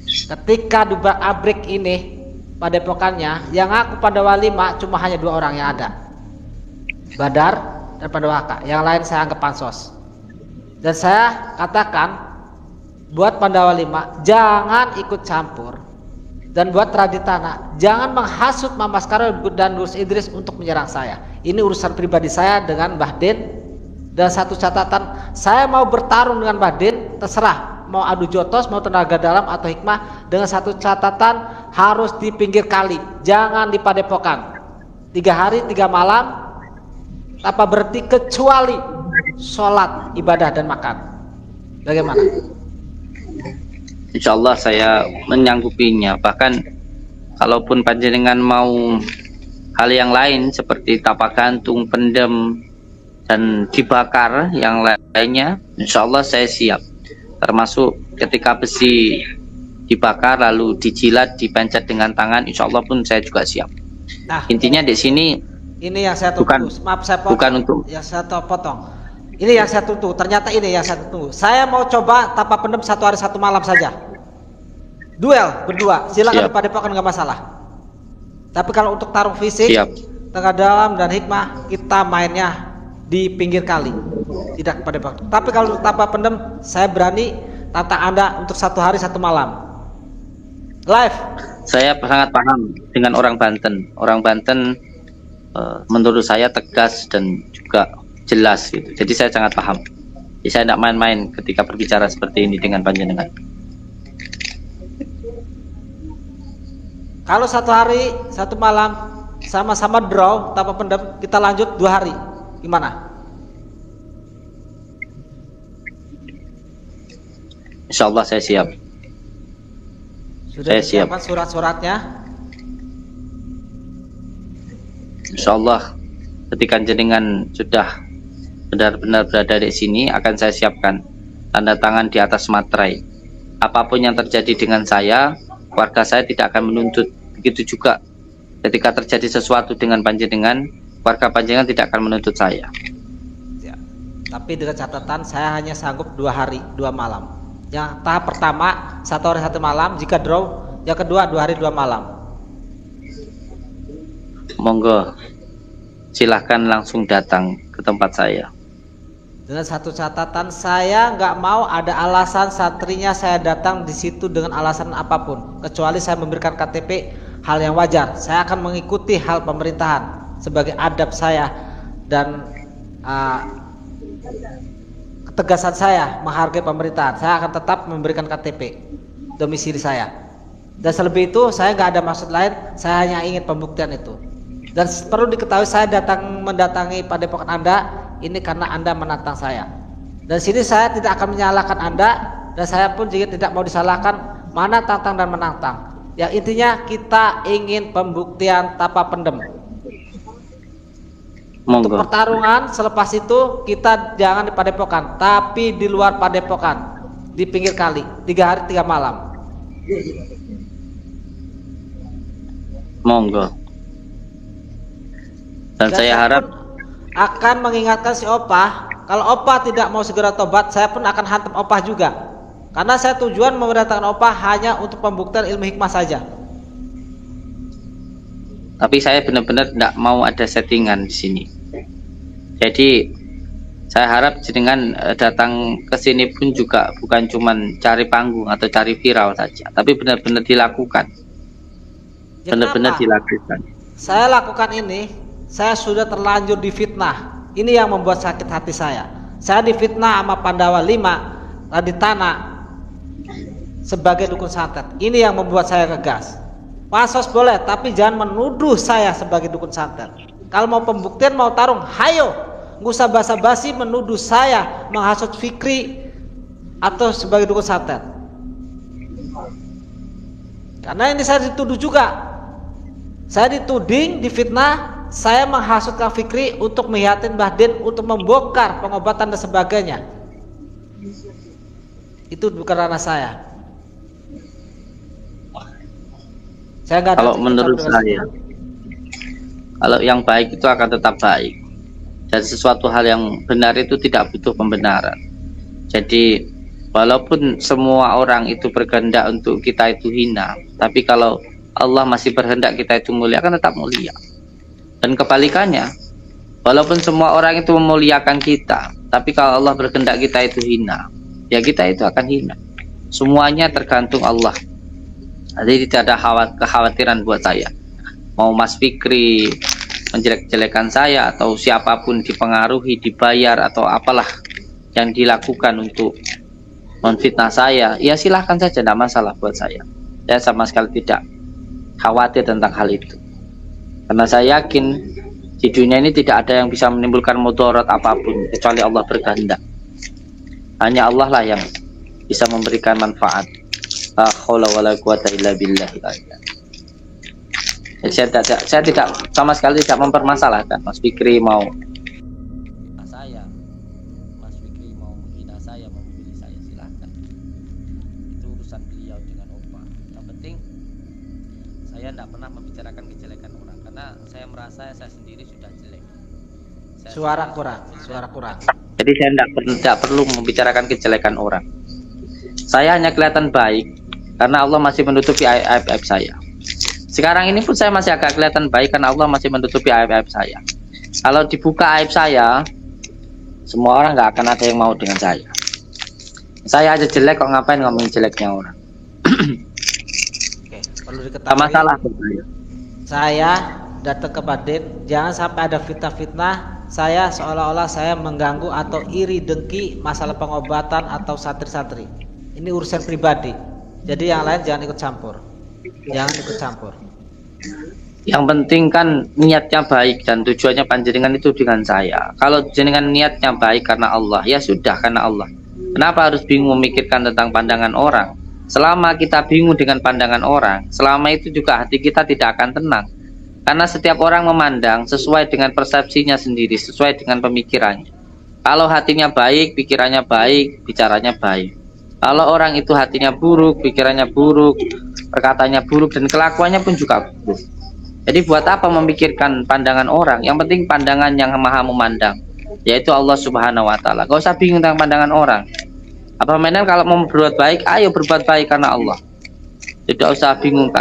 Ketika dubrak abrik ini Padepokannya, yang ngaku Pandawa 5 cuma hanya 2 orang yang ada, Badar dan Pandawaka. Yang lain saya anggap pansos. Dan saya katakan buat Pandawa 5 jangan ikut campur, dan buat Raditana jangan menghasut Mas Karo dan Gus Idris untuk menyerang saya. Ini urusan pribadi saya dengan Bahden. Dan satu catatan, saya mau bertarung dengan Bahden, terserah mau adu jotos, mau tenaga dalam atau hikmah, dengan satu catatan harus di pinggir kali, jangan di Padepokan. 3 hari 3 malam tanpa berhenti kecuali sholat, ibadah dan makan. Bagaimana? Insya Allah saya menyanggupinya. Bahkan kalaupun panjenengan mau hal yang lain seperti tapak gantung, pendem, dan dibakar yang lainnya, insya Allah saya siap. Termasuk ketika besi dibakar lalu dijilat, dipencet dengan tangan, insya Allah pun saya juga siap. Nah, intinya di sini ini yang saya tunggu. Maaf saya potong. Bukan untuk yang saya potong. Ini yang saya tunggu. Ternyata ini yang saya tunggu. Saya mau coba tapak pendem 1 hari 1 malam saja. Duel berdua. Silakan di Padepokan, nggak masalah. Tapi kalau untuk tarung fisik, siap. Tenaga dalam dan hikmah, kita mainnya di pinggir kali, tidak pada waktu. Tapi kalau tanpa pendem, saya berani tantang Anda untuk 1 hari 1 malam. Live. Saya sangat paham dengan orang Banten. Orang Banten menurut saya tegas dan juga jelas gitu. Jadi saya sangat paham. Jadi saya tidak main-main ketika berbicara seperti ini dengan panjenengan. Kalau 1 hari 1 malam sama-sama draw tanpa pendem, kita lanjut 2 hari. Gimana? Insya Allah saya siap. Sudah saya siap. Surat-suratnya? Insya Allah ketika jenengan sudah benar-benar berada di sini, akan saya siapkan tanda tangan di atas materai. Apapun yang terjadi dengan saya, keluarga saya tidak akan menuntut. Begitu juga ketika terjadi sesuatu dengan panjenengan, keluarga panjenengan tidak akan menuntut saya. Ya. Tapi dengan catatan saya hanya sanggup 2 hari 2 malam. Yang tahap pertama 1 hari 1 malam jika draw, yang kedua 2 hari 2 malam. Monggo, silahkan langsung datang ke tempat saya. Dengan satu catatan, saya nggak mau ada alasan santrinya saya datang di situ dengan alasan apapun, kecuali saya memberikan KTP, hal yang wajar. Saya akan mengikuti hal pemerintahan sebagai adab saya dan ketegasan saya menghargai pemerintahan. Saya akan tetap memberikan KTP domisili saya. Dan selebih itu saya nggak ada maksud lain, saya hanya ingin pembuktian itu. Dan perlu diketahui saya mendatangi Padepokan Anda ini karena Anda menantang saya. Dan sini saya tidak akan menyalahkan Anda, dan saya pun juga tidak mau disalahkan mana tantang dan menantang. Yang intinya kita ingin pembuktian tapak pendem. Monggo. Untuk pertarungan selepas itu kita jangan di Padepokan, tapi di luar Padepokan, di pinggir kali, 3 hari 3 malam. Monggo. Dan saya harap akan mengingatkan si Opah, kalau Opah tidak mau segera tobat, saya pun akan hantam Opah juga. Karena saya tujuan mendatangkan Opah hanya untuk pembuktian ilmu hikmah saja. Tapi saya benar-benar tidak mau ada settingan di sini. Jadi saya harap jenengan datang ke sini pun juga bukan cuman cari panggung atau cari viral saja, tapi benar-benar dilakukan. Benar-benar dilakukan. Saya lakukan ini. Saya sudah terlanjur difitnah. Ini yang membuat sakit hati saya. Saya difitnah sama Pandawa 5 Raditana sebagai dukun santet. Ini yang membuat saya ngegas. Pansos boleh, tapi jangan menuduh saya sebagai dukun santet. Kalau mau pembuktian, mau tarung, hayo. Nggak usah basa-basi menuduh saya menghasut Fikri atau sebagai dukun santet. Karena ini saya dituduh juga. Saya dituding, difitnah. Saya menghasut Kang Fikri untuk menghiatin Mbah Din untuk membongkar pengobatan dan sebagainya. Itu bukan ranah saya. Saya nggak. Kalau menurut saya, kalau yang baik itu akan tetap baik. Dan sesuatu hal yang benar itu tidak butuh pembenaran. Jadi walaupun semua orang itu berkehendak untuk kita itu hina, tapi kalau Allah masih berkehendak kita itu mulia, akan tetap mulia. Dan kebalikannya, walaupun semua orang itu memuliakan kita, tapi kalau Allah berkehendak kita itu hina, ya kita itu akan hina. Semuanya tergantung Allah. Jadi tidak ada kekhawatiran buat saya. Mau Mas Fikri menjelek-jelekan saya atau siapapun dipengaruhi, dibayar atau apalah yang dilakukan untuk menfitnah saya, ya silahkan saja, tidak masalah buat saya. Saya sama sekali tidak khawatir tentang hal itu. Karena saya yakin Di dunia ini tidak ada yang bisa menimbulkan mudarat apapun kecuali Allah berkehendak. Hanya Allah lah yang bisa memberikan manfaat. La haula wala quwata illa billah. Saya tidak sama sekali tidak mempermasalahkan Mas Fikri mau saya, Mas Fikri mau menghina saya, mau memilih saya, silahkan. Itu urusan beliau dengan Opa. Yang penting saya tidak pernah membicarakan kejelekan orang, karena saya merasa saya sendiri sudah jelek. Suara kurang. Jadi saya tidak perlu membicarakan kejelekan orang. Saya hanya kelihatan baik karena Allah masih menutupi aib-aib saya. Sekarang ini pun saya masih agak kelihatan baik karena Allah masih menutupi aib-aib saya. Kalau dibuka aib saya, semua orang nggak akan ada yang mau dengan saya. Saya aja jelek, kok ngapain ngomongin jeleknya orang? Oke, perlu diketahui. Masalah Saya datang ke Badin, jangan sampai ada fitnah-fitnah. Saya seolah-olah saya mengganggu atau iri dengki masalah pengobatan atau santri-santri. Ini urusan pribadi. Jadi yang lain jangan ikut campur. Jangan ikut campur. Yang penting kan niatnya baik dan tujuannya panjenengan itu dengan saya. Kalau jenengan niatnya baik karena Allah, ya sudah karena Allah. Kenapa harus bingung memikirkan tentang pandangan orang? Selama kita bingung dengan pandangan orang, selama itu juga hati kita tidak akan tenang. Karena setiap orang memandang sesuai dengan persepsinya sendiri, sesuai dengan pemikirannya. Kalau hatinya baik, pikirannya baik, bicaranya baik. Kalau orang itu hatinya buruk, pikirannya buruk, perkataannya buruk, dan kelakuannya pun juga buruk. Jadi buat apa memikirkan pandangan orang? Yang penting pandangan yang maha memandang, yaitu Allah Subhanahu wa Ta'ala. Gak usah bingung tentang pandangan orang. Apa mainan kalau mau berbuat baik, ayo berbuat baik karena Allah. Tidak usah bingung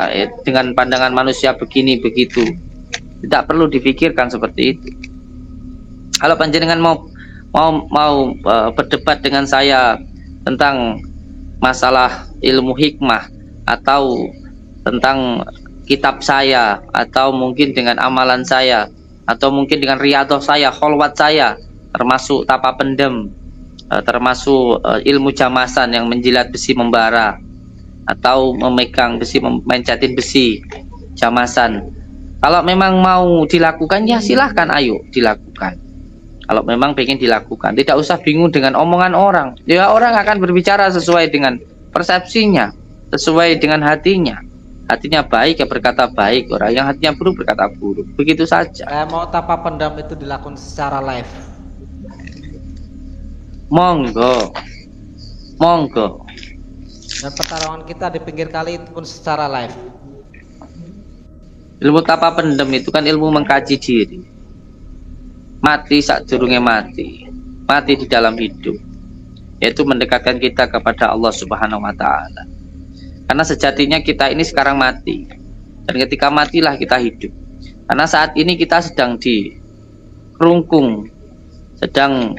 dengan pandangan manusia begini begitu. Tidak perlu dipikirkan seperti itu. Kalau panjenengan mau berdebat dengan saya tentang masalah ilmu hikmah atau tentang kitab saya, atau mungkin dengan amalan saya, atau mungkin dengan riyadhah saya, kholwat saya, termasuk tapa pendem, termasuk ilmu jamasan yang menjilat besi membara, atau memegang besi, mencatin besi jamasan. Kalau memang mau dilakukan, ya silahkan, ayo dilakukan. Kalau memang pengen dilakukan, tidak usah bingung dengan omongan orang. Ya, orang akan berbicara sesuai dengan persepsinya, sesuai dengan hatinya. Hatinya baik ya berkata baik, orang yang hatinya buruk berkata buruk. Begitu saja. Saya mau tapa pendam itu dilakukan secara live. Monggo. Dan pertarungan kita di pinggir kali itu pun secara live. Ilmu tapa pendem itu kan ilmu mengkaji diri. Mati saat durungnya mati di dalam hidup, yaitu mendekatkan kita kepada Allah Subhanahu wa Ta'ala. Karena sejatinya kita ini sekarang mati, dan ketika matilah kita hidup. Karena saat ini kita sedang dirungkung, sedang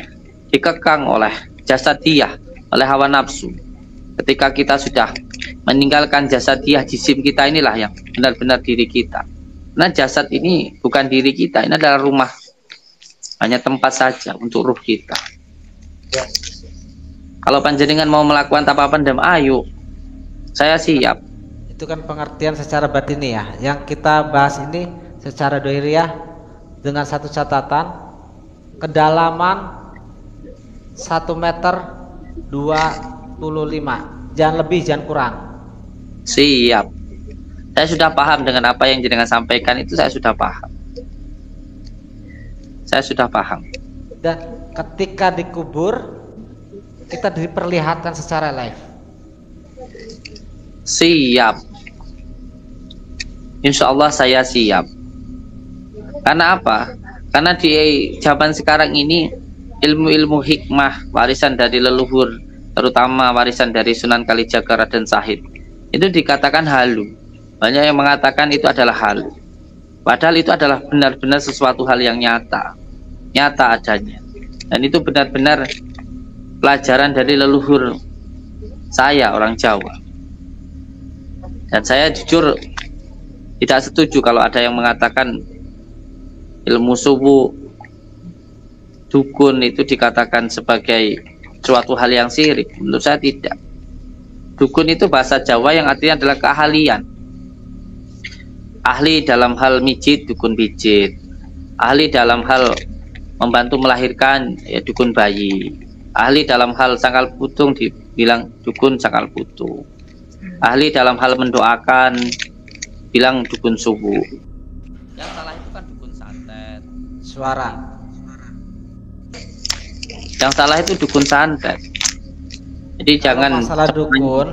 dikekang oleh jasadiyah, oleh hawa nafsu. Ketika kita sudah meninggalkan jasadiyah, jisim kita inilah yang benar-benar diri kita. Nah, jasad ini bukan diri kita, ini adalah rumah, hanya tempat saja untuk ruh kita. Kalau panjenengan mau melakukan tapa pendem, ayo, saya siap. Itu kan pengertian secara batini ya. Yang kita bahas ini secara dohiriyah dengan satu catatan, kedalaman 1 meter 25, jangan lebih, jangan kurang. Siap. Saya sudah paham dengan apa yang jenengan sampaikan, itu saya sudah paham. Dan ketika dikubur, kita diperlihatkan secara live. Siap. Insya Allah saya siap. Karena apa? Karena di zaman sekarang ini ilmu-ilmu hikmah, warisan dari leluhur, terutama warisan dari Sunan Kalijaga Raden Sahid, itu dikatakan halu. Banyak yang mengatakan itu adalah halu, padahal itu adalah benar-benar sesuatu hal yang nyata adanya. Dan itu benar-benar pelajaran dari leluhur saya, orang Jawa. Dan saya jujur tidak setuju kalau ada yang mengatakan ilmu subuh, dukun itu dikatakan sebagai suatu hal yang syirik. Menurut saya tidak. Dukun itu bahasa Jawa yang artinya adalah keahlian. Ahli dalam hal mijit, dukun pijit. Ahli dalam hal membantu melahirkan, ya dukun bayi. Ahli dalam hal sangkal putung dibilang dukun sangkal putung. Ahli dalam hal mendoakan bilang dukun subuh. Yang salah itu kan dukun santet. Suara. Yang salah itu dukun santet. Jadi Kalau jangan masalah dukun,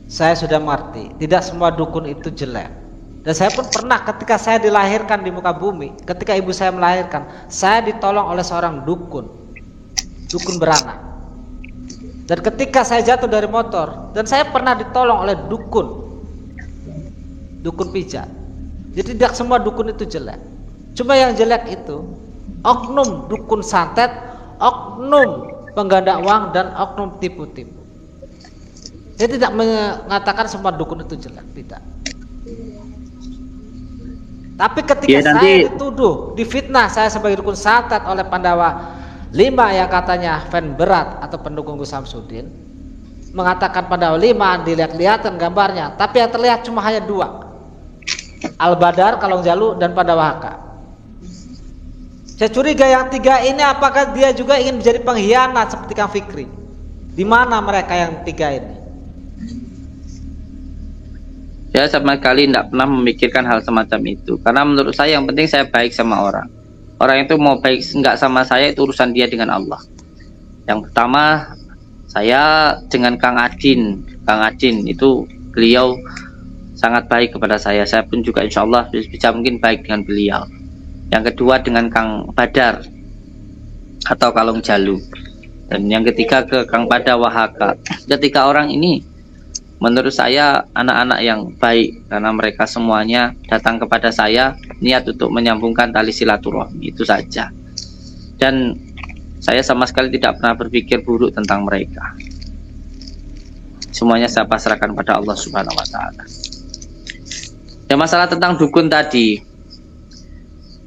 saya sudah mengerti. Tidak semua dukun itu jelek. Dan saya pun pernah ketika saya dilahirkan di muka bumi, ketika ibu saya melahirkan, saya ditolong oleh seorang dukun beranak. Dan ketika saya jatuh dari motor, dan saya pernah ditolong oleh dukun pijat. Jadi tidak semua dukun itu jelek. Cuma yang jelek itu oknum dukun santet, oknum pengganda uang, dan oknum tipu-tipu. Saya tidak mengatakan semua dukun itu jelek, tidak. Tapi ketika saya dituduh, difitnah saya sebagai dukun santet oleh Pandawa 5 yang katanya fan berat atau pendukung Gus Samsudin, mengatakan Pandawa 5 dilihat-lihatan gambarnya, tapi yang terlihat cuma hanya 2, Al-Badar, Kalong Jalu, dan Pandawa Haka. Saya curiga yang 3 ini apakah dia juga ingin menjadi pengkhianat seperti Kang Fikri? Di mana mereka yang 3 ini? Saya sama sekali tidak pernah memikirkan hal semacam itu, karena menurut saya yang penting saya baik sama orang. Orang itu mau baik enggak sama saya itu urusan dia dengan Allah. Yang pertama, saya dengan Kang Adin itu beliau sangat baik kepada saya pun juga insya Allah bisa mungkin baik dengan beliau. Yang kedua dengan Kang Badar atau Kalong Jalu, dan yang ketiga ke Kang Pandawa Haka. Ketika orang ini menurut saya anak-anak yang baik, karena mereka semuanya datang kepada saya niat untuk menyambungkan tali silaturahmi, itu saja. Dan saya sama sekali tidak pernah berpikir buruk tentang mereka. Semuanya saya pasrahkan pada Allah Subhanahu wa Ta'ala. Ya, masalah tentang dukun tadi,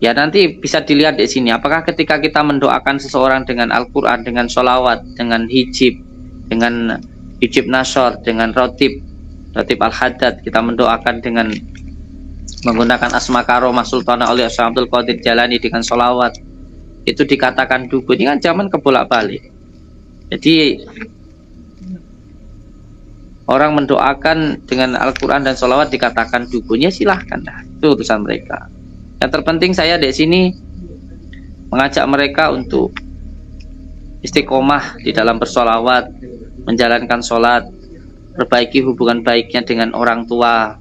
ya nanti bisa dilihat di sini. Apakah ketika kita mendoakan seseorang dengan Al-Quran, dengan sholawat, dengan hijib, dengan hijib nasyar, dengan rotib al-haddad, kita mendoakan dengan menggunakan asma karomah Sultan Aulia Syekh Abdul Qadir Jalani dengan sholawat, itu dikatakan dukun? Ini kan zaman kebolak-balik. Jadi orang mendoakan dengan Al-Quran dan sholawat dikatakan dukunnya, silahkan, itu urusan mereka. Yang terpenting saya di sini mengajak mereka untuk istiqomah di dalam bersolawat, menjalankan sholat, perbaiki hubungan baiknya dengan orang tua,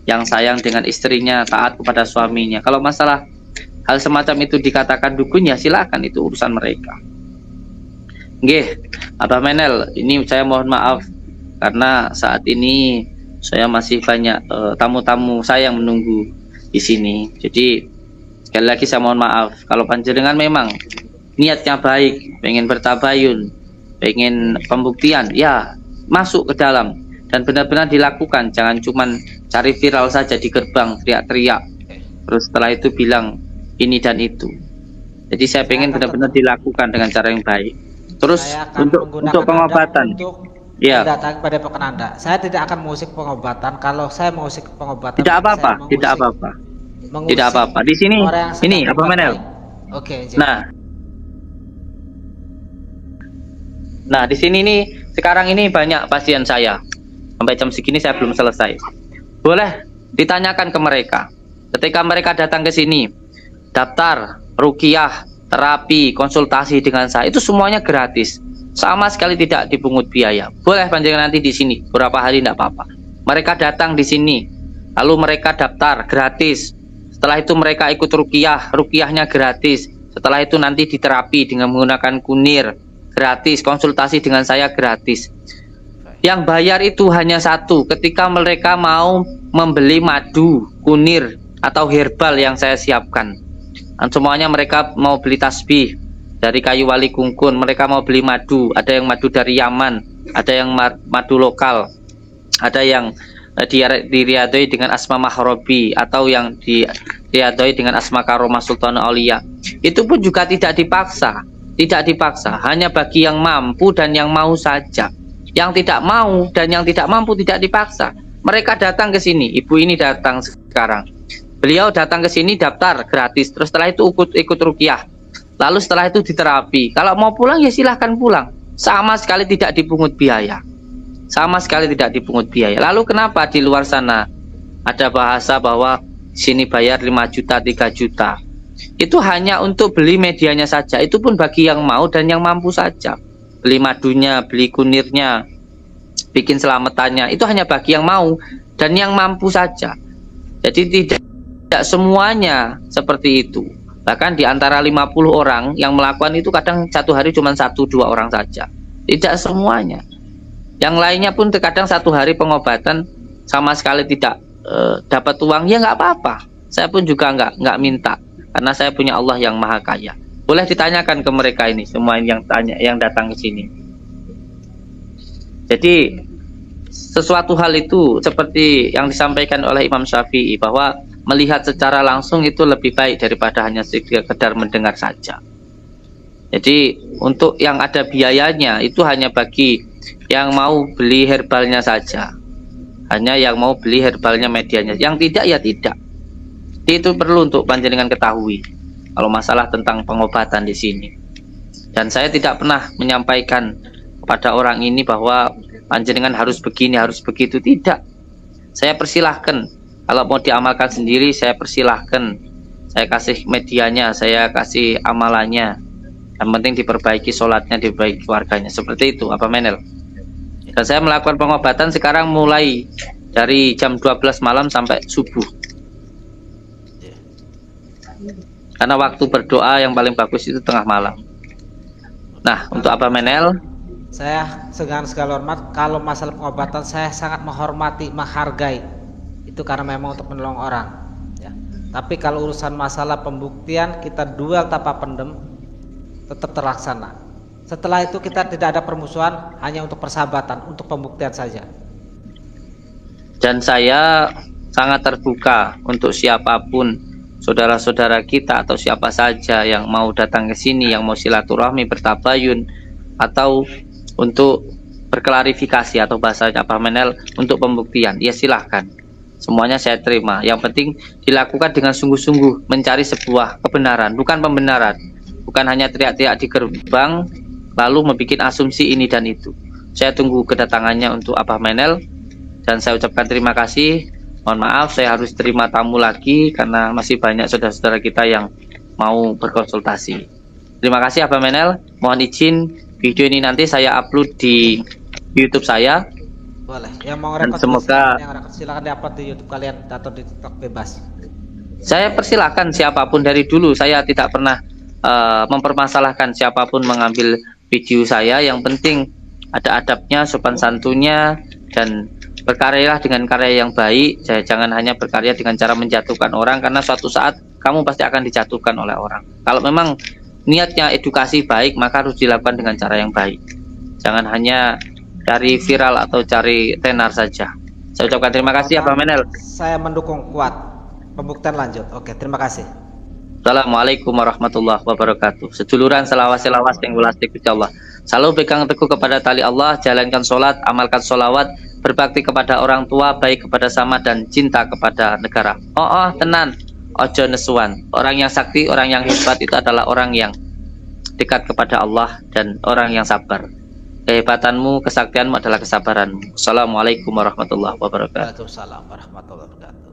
yang sayang dengan istrinya, taat kepada suaminya. Kalau masalah hal semacam itu dikatakan dukun, ya silakan, itu urusan mereka. Nggih, Abah Menel, ini saya mohon maaf karena saat ini saya masih banyak tamu-tamu saya yang menunggu di sini. Jadi sekali lagi saya mohon maaf kalau panjenengan memang niatnya baik, pengen bertabayun, pengen pembuktian, ya masuk ke dalam dan benar-benar dilakukan. Jangan cuman cari viral saja di gerbang, teriak-teriak, terus setelah itu bilang ini dan itu. Jadi saya pengen benar-benar dilakukan dengan cara yang baik. Terus untuk pengobatan, ya, datang pada pekan Anda. Saya tidak akan mengusik pengobatan. Kalau saya mengusik pengobatan, tidak apa-apa, tidak apa-apa, tidak apa-apa. Di sini, ini apa Menel? Oke. Nah, di sini nih sekarang ini banyak pasien saya. Sampai jam segini saya belum selesai. Boleh ditanyakan ke mereka. Ketika mereka datang ke sini, daftar ruqyah, terapi, konsultasi dengan saya, itu semuanya gratis. Sama sekali tidak dipungut biaya. Boleh panjangan nanti di sini beberapa hari, tidak apa-apa. Mereka datang di sini, lalu mereka daftar gratis. Setelah itu mereka ikut ruqyah, ruqyahnya gratis. Setelah itu nanti diterapi dengan menggunakan kunir, gratis. Konsultasi dengan saya gratis. Yang bayar itu hanya satu, ketika mereka mau membeli madu, kunir, atau herbal yang saya siapkan. Dan semuanya mereka mau beli tasbih dari kayu wali kungkun, mereka mau beli madu, ada yang madu dari Yaman, ada yang madu lokal, ada yang diriadoi dengan asma mahrobi, atau yang diriadoi dengan asma karomah Sultan Aulia. Itu pun juga tidak dipaksa, hanya bagi yang mampu dan yang mau saja. Yang tidak mau dan yang tidak mampu tidak dipaksa. Mereka datang ke sini, ibu ini datang sekarang, Beliau datang ke sini daftar gratis, terus setelah itu ikut ruqyah. Lalu setelah itu diterapi. Kalau mau pulang ya silahkan pulang. Sama sekali tidak dipungut biaya. Sama sekali tidak dipungut biaya. Lalu kenapa di luar sana ada bahasa bahwa sini bayar 5 juta, 3 juta. Itu hanya untuk beli medianya saja. Itu pun bagi yang mau dan yang mampu saja. Beli madunya, beli kunirnya, bikin selamatannya. Itu hanya bagi yang mau dan yang mampu saja. Jadi tidak semuanya seperti itu. Bahkan di antara 50 orang yang melakukan itu kadang satu hari cuma 1-2 orang saja. Tidak semuanya. Yang lainnya pun terkadang satu hari pengobatan sama sekali tidak dapat uang, ya nggak apa-apa. Saya pun juga nggak minta, karena saya punya Allah yang maha kaya. Boleh ditanyakan ke mereka ini semua yang datang ke sini. Jadi sesuatu hal itu seperti yang disampaikan oleh Imam Syafi'i, bahwa melihat secara langsung itu lebih baik daripada hanya sekedar mendengar saja. Jadi untuk yang ada biayanya itu hanya bagi yang mau beli herbalnya saja. Hanya yang mau beli herbalnya medianya. Yang tidak ya tidak. Itu perlu untuk panjenengan ketahui kalau masalah tentang pengobatan di sini. Dan saya tidak pernah menyampaikan kepada orang ini bahwa panjenengan harus begini, harus begitu. Tidak. Saya persilahkan. Kalau mau diamalkan sendiri, saya persilahkan. Saya kasih medianya, saya kasih amalannya. Yang penting diperbaiki sholatnya, diperbaiki keluarganya. Seperti itu, apa Menel? Dan saya melakukan pengobatan sekarang mulai dari jam 12 malam sampai subuh. Karena waktu berdoa yang paling bagus itu tengah malam. Nah, untuk apa Menel? Saya dengan segala hormat, kalau masalah pengobatan saya sangat menghormati, menghargai. Itu karena memang untuk menolong orang ya. Tapi kalau urusan masalah pembuktian, kita duel tanpa pendem tetap terlaksana. Setelah itu kita tidak ada permusuhan, hanya untuk persahabatan, untuk pembuktian saja. Dan saya sangat terbuka untuk siapapun, saudara-saudara kita atau siapa saja yang mau datang ke sini, yang mau silaturahmi, bertabayun, atau untuk berklarifikasi atau bahasanya Pak Menel untuk pembuktian, ya silahkan. Semuanya saya terima. Yang penting dilakukan dengan sungguh-sungguh, mencari sebuah kebenaran, bukan pembenaran. Bukan hanya teriak-teriak di gerbang lalu membuat asumsi ini dan itu. Saya tunggu kedatangannya untuk Abah Menel, dan saya ucapkan terima kasih. Mohon maaf saya harus terima tamu lagi karena masih banyak saudara-saudara kita yang mau berkonsultasi. Terima kasih Abah Menel. Mohon izin video ini nanti saya upload di YouTube saya. Boleh. Yang mau rekod, semoga silakan diupload di YouTube kalian atau di TikTok, bebas. Saya persilahkan siapapun. Dari dulu saya tidak pernah mempermasalahkan siapapun mengambil video saya. Yang penting ada adabnya, sopan santunnya, dan berkaryalah dengan karya yang baik. Jangan hanya berkarya dengan cara menjatuhkan orang, karena suatu saat kamu pasti akan dijatuhkan oleh orang. Kalau memang niatnya edukasi baik, maka harus dilakukan dengan cara yang baik. Jangan hanya cari viral atau cari tenar saja. Saya ucapkan terima kasih Pak Menel. Saya mendukung kuat. Pembuktian lanjut. Oke, terima kasih. Assalamualaikum warahmatullahi wabarakatuh. Seduluran selawas-selawas yang gulastik Allah. Selalu pegang teguh kepada tali Allah, jalankan sholat, amalkan sholawat, berbakti kepada orang tua, baik kepada sama, dan cinta kepada negara. Tenan, ojo nesuan. Orang yang sakti, orang yang hebat itu adalah orang yang dekat kepada Allah dan orang yang sabar. Kehebatanmu, kesaktianmu adalah kesabaranmu. Assalamualaikum warahmatullahi wabarakatuh. Waalaikumsalam warahmatullahi wabarakatuh.